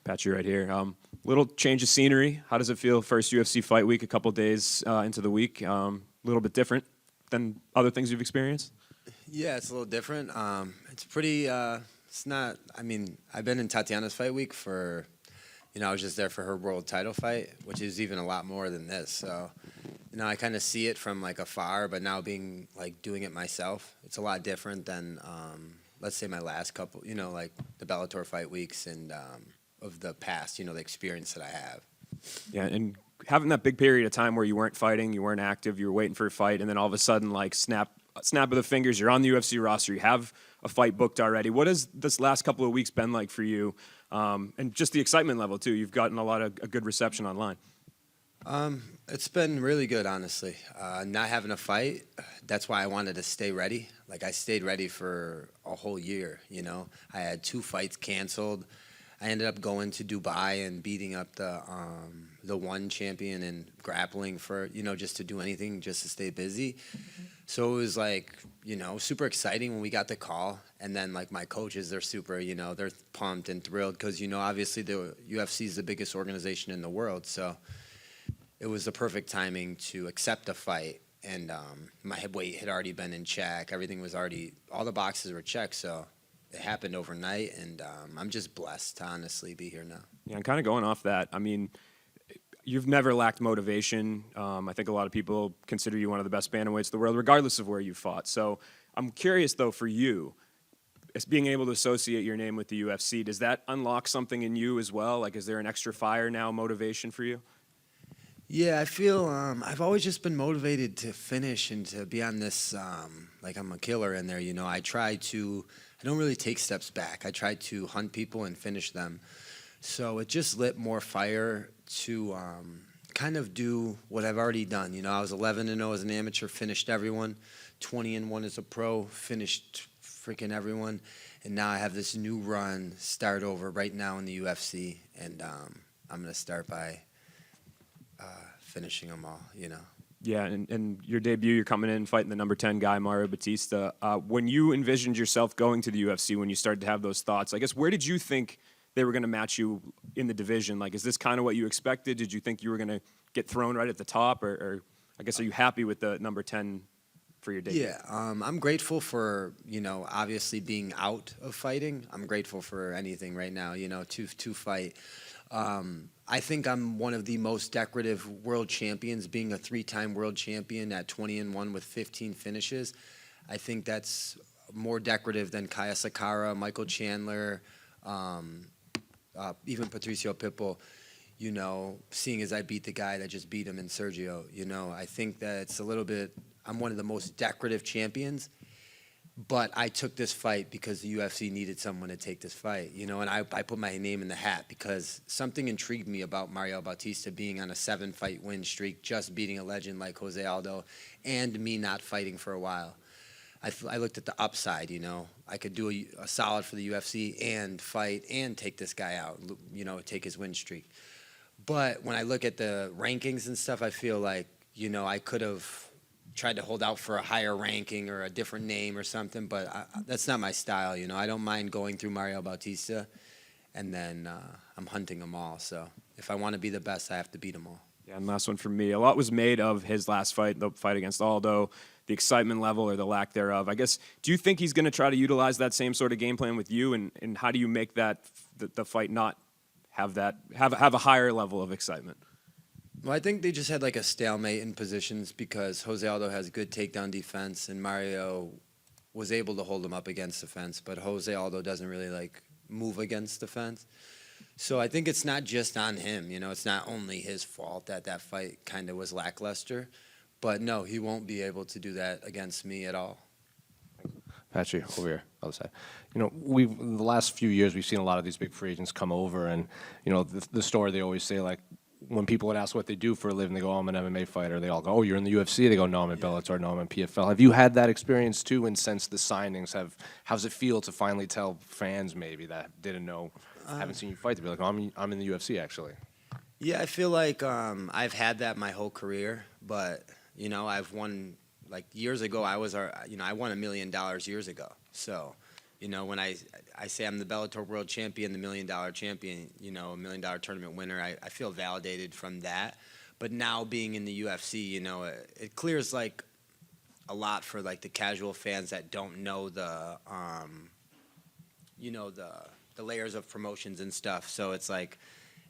Patchy right here. Little change of scenery. How does it feel? First UFC fight week, a couple days into the week. A little bit different than other things you've experienced? Yeah, it's a little different. It's pretty. It's not. I mean, I've been in Tatiana's fight week for. I was just there for her world title fight, which is even a lot more than this. So, I kind of see it from like afar, but now being like doing it myself, it's a lot different than let's say my last couple. Like the Bellator fight weeks and of the past. The experience that I have. Yeah, and having that big period of time where you weren't fighting, you weren't active, you were waiting for a fight, and then all of a sudden, like snap of the fingers, you're on the UFC roster, you have a fight booked already. What has this last couple of weeks been like for you? And just the excitement level, too. You've gotten a lot of a good reception online. It's been really good, honestly. Not having a fight, that's why I wanted to stay ready. Like, I stayed ready for a whole year, I had 2 fights canceled. I ended up going to Dubai and beating up the one champion and grappling for, just to do anything, just to stay busy. So it was like, super exciting when we got the call. And then like my coaches, they're super, they're pumped and thrilled because, obviously the UFC is the biggest organization in the world. So it was the perfect timing to accept a fight. And my weight had already been in check. Everything was already, all the boxes were checked. So it happened overnight, and I'm just blessed to honestly be here now. Yeah, and kind of going off that, I mean, you've never lacked motivation. I think a lot of people consider you one of the best bantamweights in the world, regardless of where you fought. So I'm curious, though, for you, as being able to associate your name with the UFC, does that unlock something in you as well? Like, is there an extra fire now, motivation for you? Yeah, I feel I've always just been motivated to finish and to be on this, like I'm a killer in there, I don't really take steps back. I try to hunt people and finish them. So it just lit more fire to kind of do what I've already done. I was 11-0 as an amateur, finished everyone. 20-1 as a pro, finished freaking everyone. And now I have this new run, start over right now in the UFC. And I'm going to start by finishing them all, Yeah, and your debut, you're coming in fighting the number 10 guy, Mario Bautista. When you envisioned yourself going to the UFC, when you started to have those thoughts, I guess, where did you think they were going to match you in the division? Like, is this kind of what you expected? Did you think you were going to get thrown right at the top? Or I guess, are you happy with the number 10 for your debut? Yeah, I'm grateful for, obviously being out of fighting. I'm grateful for anything right now, to fight. I think I'm one of the most decorative world champions, being a 3-time world champion at 20-1 with 15 finishes. I think that's more decorative than Kaya Sakara, Michael Chandler, even Patricio Pitbull, seeing as I beat the guy that just beat him in Sergio. I think that it's a little bit, I'm one of the most decorative champions. But I took this fight because the UFC needed someone to take this fight, and I put my name in the hat because something intrigued me about Mario Bautista being on a 7-fight win streak, just beating a legend like Jose Aldo, and me not fighting for a while. I looked at the upside, I could do a solid for the UFC and fight and take this guy out, take his win streak. But when I look at the rankings and stuff, I feel like, I could have tried to hold out for a higher ranking or a different name or something, but that's not my style. I don't mind going through Mario Bautista, and then I'm hunting them all. So if I want to be the best, I have to beat them all. Yeah, and last one for me. A lot was made of his last fight, the fight against Aldo, the excitement level or the lack thereof. I guess, do you think he's going to try to utilize that same sort of game plan with you, and how do you make that the fight not have a higher level of excitement? Well, I think they just had like a stalemate in positions because Jose Aldo has good takedown defense and Mario was able to hold him up against the fence, but Jose Aldo doesn't really like move against the fence. So I think it's not just on him, it's not only his fault that that fight kind of was lackluster, but no, he won't be able to do that against me at all. Patchy, over here, other side. In the last few years, we've seen a lot of these big free agents come over, and the story they always say, like, when people would ask what they do for a living, they go, "Oh, I'm an MMA fighter." They all go, "Oh, you're in the UFC." They go, "No, I'm in Bellator. No, I'm in PFL." Have you had that experience too? And since the signings, how's it feel to finally tell fans maybe that didn't know, haven't seen you fight, to be like, "Oh, I'm in the UFC actually"? Yeah, I feel like I've had that my whole career, but I've won like years ago. I won $1 million years ago, so You know, when I say I'm the Bellator world champion, the $1 million champion, you know, $1 million tournament winner, I feel validated from that. But now being in the UFC, you know, it clears like a lot for like the casual fans that don't know the, you know, the layers of promotions and stuff. So it's like,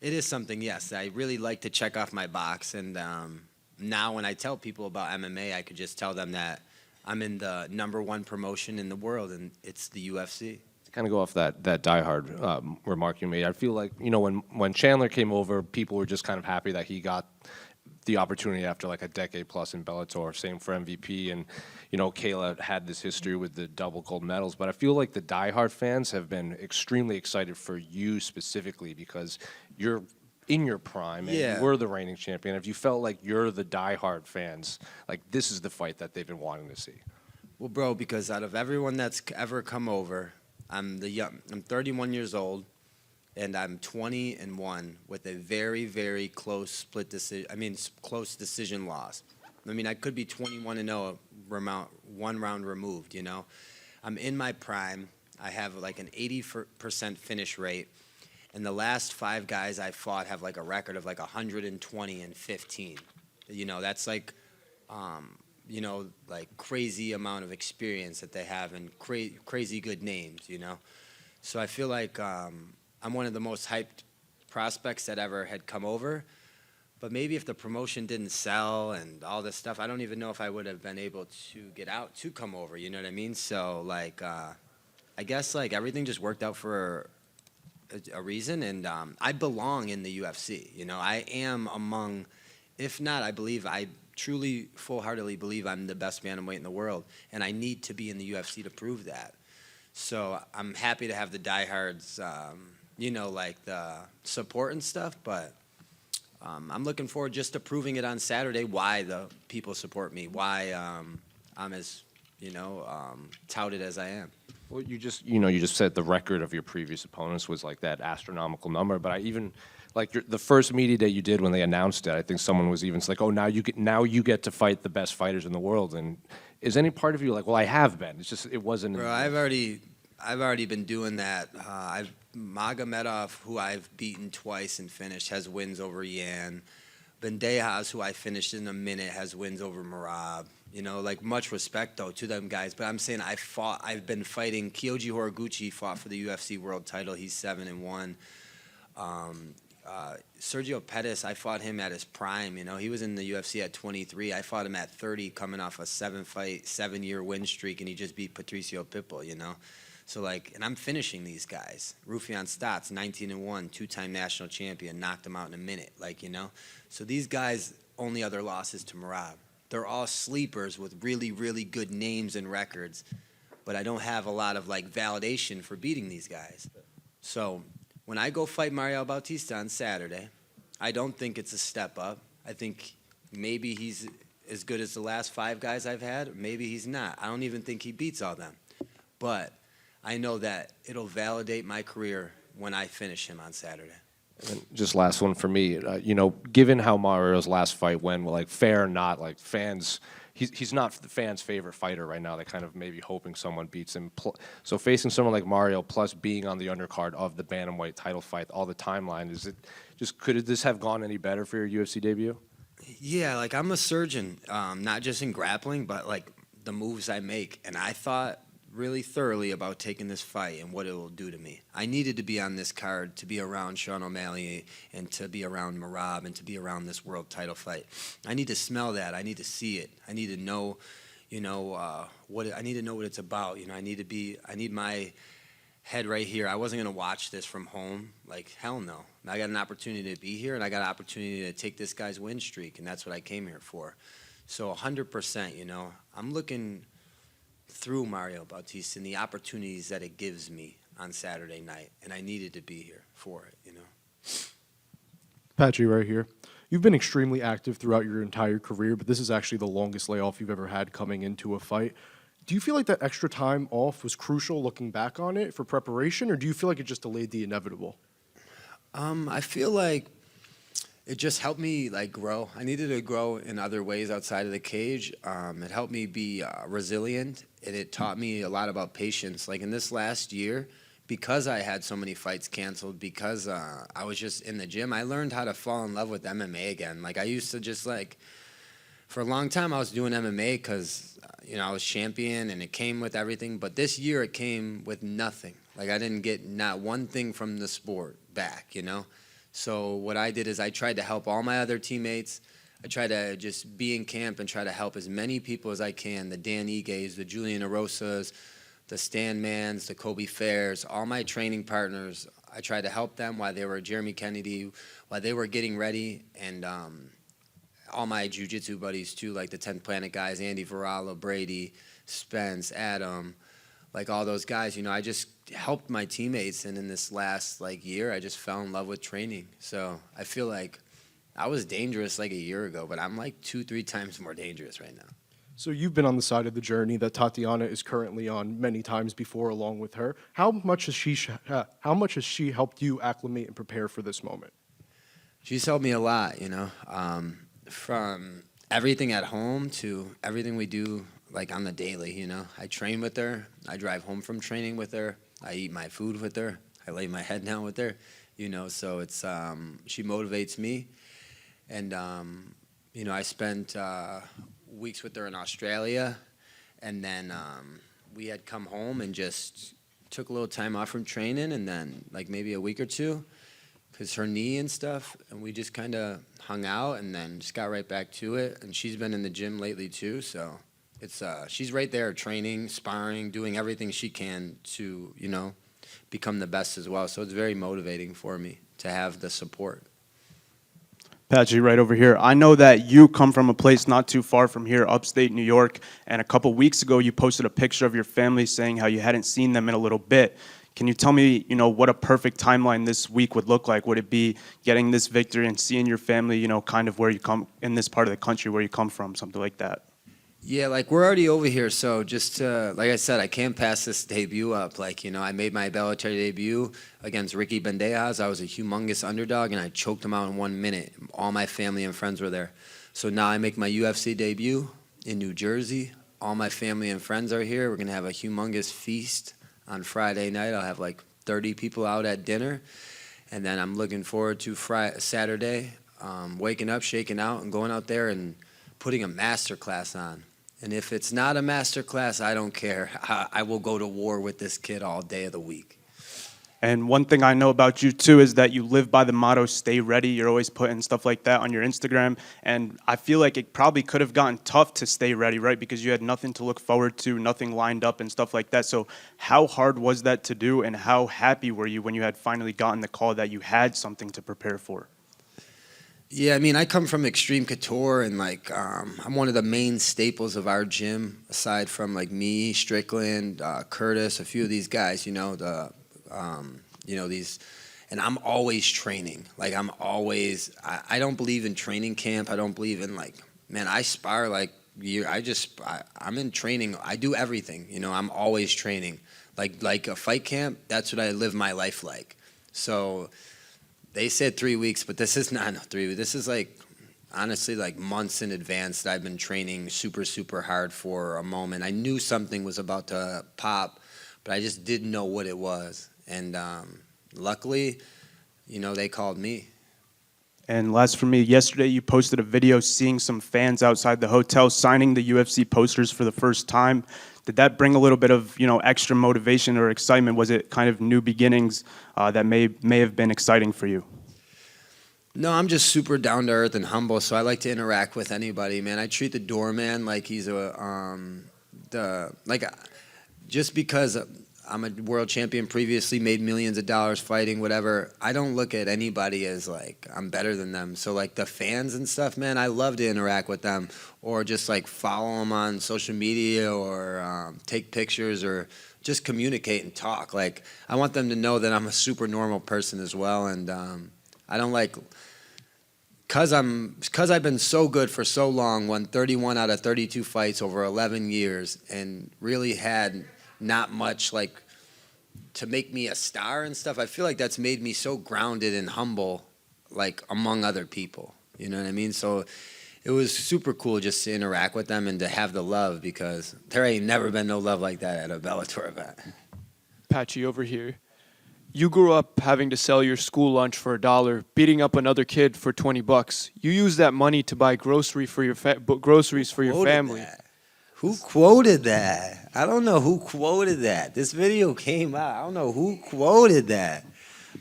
it is something, yes, I really like to check off my box. And now when I tell people about MMA, I could just tell them that I'm in the #1 promotion in the world, and it's the UFC. To kind of go off that diehard remark you made, I feel like, you know, when Chandler came over, people were just kind of happy that he got the opportunity after like a decade plus in Bellator. Same for MVP, and you know, Kayla had this history with the double gold medals. But I feel like the diehard fans have been extremely excited for you specifically because you're in your prime and Yeah. you were the reigning champion. If you felt like you're the diehard fans, like this is the fight that they've been wanting to see. Well, bro, because out of everyone that's ever come over, I'm 31 years old, and I'm 20-1 with a very, very close split decision. I mean, close decision loss. I mean, I could be 21-0, one round removed. You know, I'm in my prime. I have like an 80% finish rate, and the last 5 guys I fought have like a record of like 120-15. You know, that's like, you know, like crazy amount of experience that they have and crazy good names. You know, so I feel like I'm one of the most hyped prospects that ever had come over. But maybe if the promotion didn't sell and all this stuff, I don't even know if I would have been able to get out to come over. You know what I mean? So, like, I guess, like, everything just worked out for a reason. And I belong in the UFC. You know, I am among, if not, I truly, full-heartedly believe I'm the best bantamweight in the world. And I need to be in the UFC to prove that. So I'm happy to have the diehards, you know, like the support and stuff, but I'm looking forward just to proving it on Saturday why the people support me, why I'm as, you know, touted as I am. Well, you just said the record of your previous opponents was like that astronomical number, but I even like the first media day you did when they announced it, I think someone was even like, "Oh, now you get to fight the best fighters in the world." And is any part of you like, "Well, I have been. It's just it wasn't." Bro, I've already been doing that. Magomedov, who I've beaten twice and finished, has wins over Yan. Bandejas, who I finished in a minute, has wins over Merab. You know, like, much respect, though, to them guys. But I'm saying I've been fighting. Kyoji Horiguchi fought for the UFC world title. He's 7-1. Sergio Pettis, I fought him at his prime. You know, he was in the UFC at 23. I fought him at 30, coming off a 7-year win streak, and he just beat Patricio Pitbull, you know. So, like, and I'm finishing these guys. Rufian Stotts, 19-1, 2-time national champion, knocked him out in a minute, like, you know. So these guys, only other losses to Merab. They're all sleepers with really, really good names and records, but I don't have a lot of, like, validation for beating these guys. So when I go fight Mario Bautista on Saturday, I don't think it's a step up. I think maybe he's as good as the last 5 guys I've had, or maybe he's not. I don't even think he beats all them. But I know that it'll validate my career when I finish him on Saturday. And just last one for me, you know, given how Mario's last fight went, like fair or not, like fans, he's not the fans' favorite fighter right now. They're kind of maybe hoping someone beats him. So facing someone like Mario, plus being on the undercard of the bantamweight title fight, all the timeline, is it just could this have gone any better for your UFC debut? Yeah, like, I'm a surgeon, not just in grappling, but like the moves I make, and I thought really thoroughly about taking this fight and what it will do to me. I needed to be on this card to be around Sean O'Malley and to be around Merab and to be around this world title fight. I need to smell that. I need to see it. I need to know, you know, I need to know what it's about. You know, I need my head right here. I wasn't going to watch this from home. Like, hell no. I got an opportunity to be here, and I got an opportunity to take this guy's win streak, and that's what I came here for. So 100%, you know, I'm looking through Mario Bautista and the opportunities that it gives me on Saturday night, and I needed to be here for it, you know. Patchy right here. You've been extremely active throughout your entire career, but this is actually the longest layoff you've ever had coming into a fight. Do you feel like that extra time off was crucial looking back on it for preparation, or do you feel like it just delayed the inevitable? I feel like It just helped me like grow. I needed to grow in other ways outside of the cage. It helped me be resilient, and it taught me a lot about patience. Like in this last year, because I had so many fights canceled, because I was just in the gym, I learned how to fall in love with MMA again. Like I used to just like, for a long time I was doing MMA because I was champion and it came with everything. But this year it came with nothing. Like I didn't get not one thing from the sport back. So what I did is I tried to help all my other teammates. I tried to just be in camp and try to help as many people as I can, the Dan Iges, the Julian Arosas, the Stan Mans, the Kobe Fairs, all my training partners. I tried to help them while they were Jeremy Kennedy, while they were getting ready, and all my jiu-jitsu buddies too, like the 10th Planet guys, Andy Varala, Brady, Spence, Adam, like all those guys. I just helped my teammates, and in this last year, I just fell in love with training. So I feel like I was dangerous like a year ago, but I'm like 2-3 times more dangerous right now. So you've been on the side of the journey that Tatiana is currently on many times before, along with her. How much has she helped you acclimate and prepare for this moment? She's helped me a lot, from everything at home to everything we do on the daily. I train with her. I drive home from training with her. I eat my food with her. I lay my head down with her. So it's she motivates me, and I spent weeks with her in Australia, and then we had come home and just took a little time off from training, and then maybe a week or two, because her knee and stuff, and we just kind of hung out, and then just got right back to it. And she's been in the gym lately too, so it's she's right there training, sparring, doing everything she can to become the best as well. So it's very motivating for me to have the support. Patchy, right over here. I know that you come from a place not too far from here, upstate New York, and a couple weeks ago you posted a picture of your family saying how you hadn't seen them in a little bit. Can you tell me, what a perfect timeline this week would look like? Would it be getting this victory and seeing your family, kind of where you come in this part of the country where you come from, something like that? Yeah, we're already over here, so just like I said, I can't pass this debut up. I made my Bellator debut against Ricky Bandejas. I was a humongous underdog, and I choked him out in 1 minute. All my family and friends were there. So now I make my UFC debut in New Jersey. All my family and friends are here. We're going to have a humongous feast on Friday night. I'll have 30 people out at dinner. And then I'm looking forward to Saturday, waking up, shaking out, and going out there and putting a masterclass on. And if it's not a masterclass, I don't care. I will go to war with this kid all day of the week. And one thing I know about you, too, is that you live by the motto, stay ready. You're always putting stuff like that on your Instagram. And I feel like it probably could have gotten tough to stay ready, right? Because you had nothing to look forward to, nothing lined up and stuff like that. So how hard was that to do, and how happy were you when you had finally gotten the call that you had something to prepare for? Yeah, I come from Extreme Couture, and I'm one of the main staples of our gym, aside from me, Strickland, Curtis, a few of these guys, these, and I'm always training. I don't believe in training camp. I don't believe in I spar I'm in training. I do everything, I'm always training. Like a fight camp, that's what I live my life like. So they said 3 weeks, but this is not 3 weeks. This is honestly months in advance that I've been training super, super hard for a moment. I knew something was about to pop, but I just didn't know what it was. And luckily, they called me. And last for me, yesterday you posted a video seeing some fans outside the hotel signing the UFC posters for the first time. Did that bring a little bit of, extra motivation or excitement? Was it kind of new beginnings that may have been exciting for you? No, I'm just super down to earth and humble, so I like to interact with anybody, man. I treat the doorman like he's just because I'm a world champion previously, made millions of dollars fighting, whatever. I don't look at anybody as I'm better than them. So the fans and stuff, man, I love to interact with them, or just follow them on social media, or take pictures, or just communicate and talk. I want them to know that I'm a super normal person as well, and I don't because I've been so good for so long, won 31 out of 32 fights over 11 years, and really had not much to make me a star and stuff. I feel like that's made me so grounded and humble. like among other people. You know what I mean? So it was super cool just to interact with them and to have the love, because there ain't never been no love like that at a Bellator event. Patchy, over here. You grew up having to sell your school lunch for $1, beating up another kid for $20. You used that money to buy groceries for your Quoted family. that? Who quoted that? I don't know who quoted that. This video came out. I don't know who quoted that.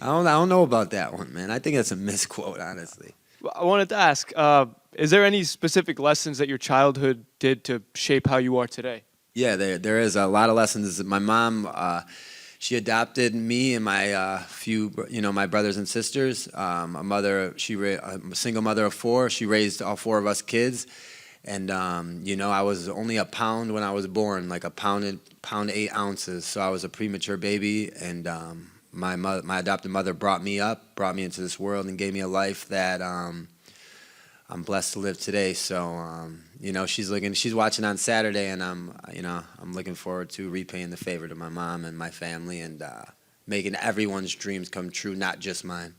I don't know about that one, man. I think that's a misquote, honestly. I wanted to ask, is there any specific lessons that your childhood did to shape how you are today? Yeah, there is a lot of lessons. My mom, she adopted me and my my brothers and sisters. A mother, a single mother of 4. She raised all 4 of us kids, and I was only a pound when I was born, like a pound 8 ounces. So I was a premature baby, and my adopted mother brought me up, brought me into this world, and gave me a life that I'm blessed to live today. So she's watching on Saturday, and I'm looking forward to repaying the favor to my mom and my family, and making everyone's dreams come true, not just mine.